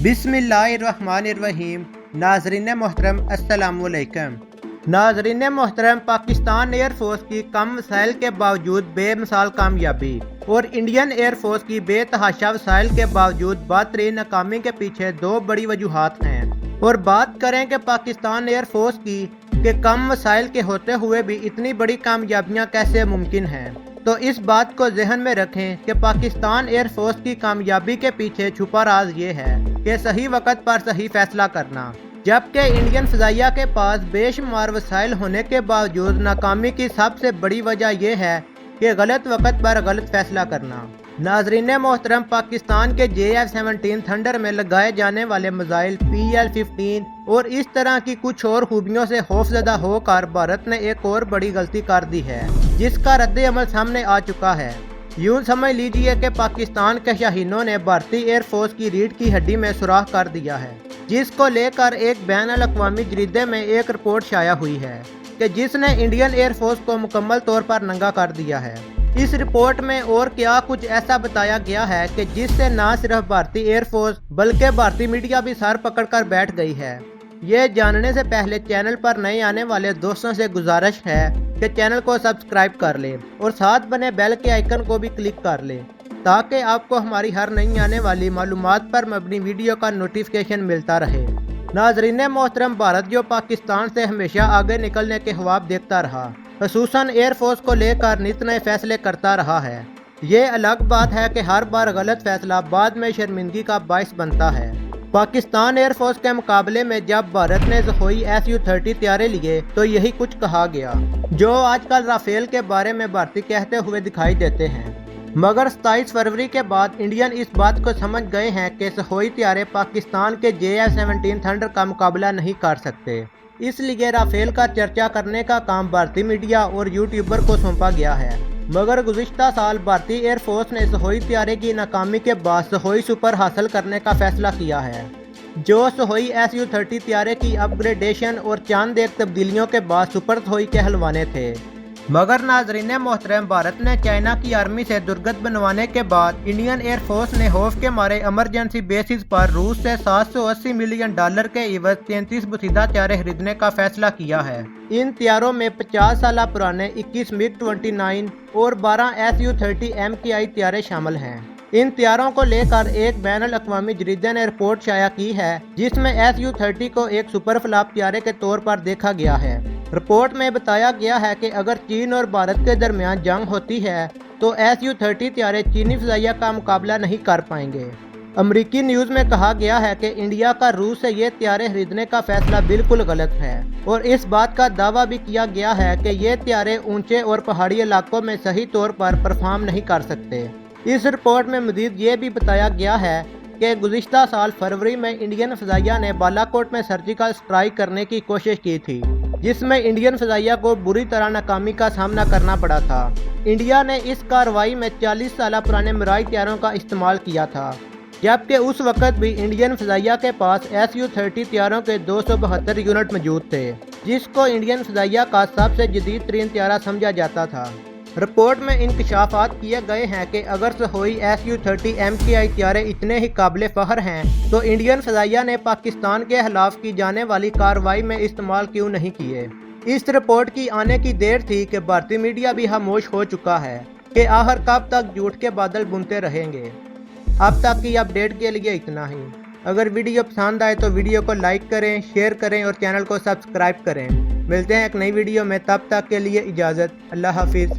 बिस्मिल्लाहिर्रहमानिर्रहीम। नाज़रीन मोहतरम अस्सलामुअलैकुम। नाज़रीन मोहतरम, पाकिस्तान एयर फोर्स की कम वसाइल के बावजूद बेमिसाल कामयाबी और इंडियन एयर फोर्स की बेतहाशा वसाइल के बावजूद बदतरीन नाकामी के पीछे दो बड़ी वजूहात हैं। और बात करें कि पाकिस्तान एयर फोर्स की कि कम वसाइल के होते हुए भी इतनी बड़ी कामयाबियां कैसे मुमकिन हैं, तो इस बात को जहन में रखें कि पाकिस्तान एयर फोर्स की कामयाबी के पीछे छुपा राज ये है कि सही वक्त पर सही फैसला करना। जबकि इंडियन फ़ज़ाइया के पास बेशुमार वसाइल होने के बावजूद नाकामी की सबसे बड़ी वजह यह है कि गलत वक्त पर गलत फैसला करना। नाज़रीन मोहतरम, पाकिस्तान के JF-17 थंडर में लगाए जाने वाले मिसाइल PL-15 और इस तरह की कुछ और खूबियों से खौफजदा होकर भारत ने एक और बड़ी गलती कर दी है, जिसका रद्द अमल सामने आ चुका है। यूं समझ लीजिए कि पाकिस्तान के शाहीनों ने भारतीय एयरफोर्स की रीढ़ की हड्डी में सुराख कर दिया है, जिसको लेकर एक बैनुल-अक़वामी जरीदे में एक रिपोर्ट शाया हुई है कि जिसने इंडियन एयरफोर्स को मुकम्मल तौर पर नंगा कर दिया है। इस रिपोर्ट में और क्या कुछ ऐसा बताया गया है कि जिससे न सिर्फ भारतीय एयरफोर्स बल्कि भारतीय मीडिया भी सर पकड़कर बैठ गई है। ये जानने से पहले चैनल पर नए आने वाले दोस्तों से गुजारिश है कि चैनल को सब्सक्राइब कर लें और साथ बने बेल के आइकन को भी क्लिक कर लें, ताकि आपको हमारी हर नई आने वाली मालूमात पर मबनी वीडियो का नोटिफिकेशन मिलता रहे। नाज़रीन मोहतरम, भारत जो पाकिस्तान से हमेशा आगे निकलने के ख्वाब देखता रहा, खसूसन एयरफोर्स को लेकर नित नए फैसले करता रहा है। ये अलग बात है कि हर बार गलत फैसला बाद में शर्मिंदगी का बायस बनता है। पाकिस्तान एयरफोर्स के मुकाबले में जब भारत ने सुखोई Su-30 तैयारे लिए तो यही कुछ कहा गया, जो आजकल राफेल के बारे में भारतीय कहते हुए दिखाई देते हैं। मगर 27 फरवरी के बाद इंडियन इस बात को समझ गए हैं कि सुखोई तैयारे पाकिस्तान के JF-17 थंडर का मुकाबला नहीं कर सकते। इसलिए राफेल का चर्चा करने का काम भारतीय मीडिया और यूट्यूबर को सौंपा गया है। मगर गुज़िश्ता साल भारतीय एयरफोर्स ने सुखोई तैयारे की नाकामी के बाद सुखोई सुपर हासिल करने का फैसला किया है, जो सुखोई Su-30 तैयारे की अपग्रेडेशन और चांद एक तब्दीलियों के बाद सुपर सुखोई कहलवाने थे। मगर नाज़रीन मोहतरम, भारत ने चाइना की आर्मी से दुर्गत बनवाने के बाद इंडियन एयरफोर्स ने खौफ के मारे इमरजेंसी बेसिस पर रूस से $780 मिलियन के एवज 33 बसीदा तैयारे खरीदने का फैसला किया है। इन तैयारों में 50 साल पुराने 21 MiG-29 और 12 Su-30 MKI तैयारे शामिल हैं। इन तैयारों को लेकर एक बैनुल-अक़वामी जरीदे ने रिपोर्ट शाया की है, जिसमें Su-30 को एक सुपर फ्लॉप तैयारे के तौर पर देखा गया है। रिपोर्ट में बताया गया है कि अगर चीन और भारत के दरमियान जंग होती है तो Su-30 तैयारे चीनी फ़ज़ाइया का मुकाबला नहीं कर पाएंगे। अमरीकी न्यूज़ में कहा गया है कि इंडिया का रूस से ये तैयारे खरीदने का फैसला बिल्कुल गलत है और इस बात का दावा भी किया गया है कि ये तैयारे ऊंचे और पहाड़ी इलाकों में सही तौर पर परफॉर्म नहीं कर सकते। इस रिपोर्ट में मज़ीद ये भी बताया गया है कि गुज़िश्ता साल फरवरी में इंडियन फ़ज़ाइया ने बालाकोट में सर्जिकल स्ट्राइक करने की कोशिश की थी, जिसमें इंडियन फ़ज़ाइया को बुरी तरह नाकामी का सामना करना पड़ा था। इंडिया ने इस कार्रवाई में 40 साल पुराने मिराज तैयारों का इस्तेमाल किया था, जबकि उस वक़्त भी इंडियन फ़ज़ाइया के पास Su-30 तैयारों के 272 यूनिट मौजूद थे, जिसको इंडियन फ़ज़ाइया का सबसे जदीद तरीन तैयारा समझा जाता था। रिपोर्ट में इंकशाफात किए गए हैं कि अगर सुखोई Su-30 MKI तैयारे इतने ही काबिल फ़ख्र हैं तो इंडियन फ़ज़ाइया ने पाकिस्तान के खिलाफ की जाने वाली कार्रवाई में इस्तेमाल क्यों नहीं किए। इस रिपोर्ट की आने की देर थी कि भारतीय मीडिया भी खामोश हो चुका है कि आखिर कब तक झूठ के बादल बुनते रहेंगे। अब तक की अपडेट के लिए इतना ही। अगर वीडियो पसंद आए तो वीडियो को लाइक करें, शेयर करें और चैनल को सब्सक्राइब करें। मिलते हैं एक नई वीडियो में, तब तक के लिए इजाज़त। अल्लाह हाफिज़।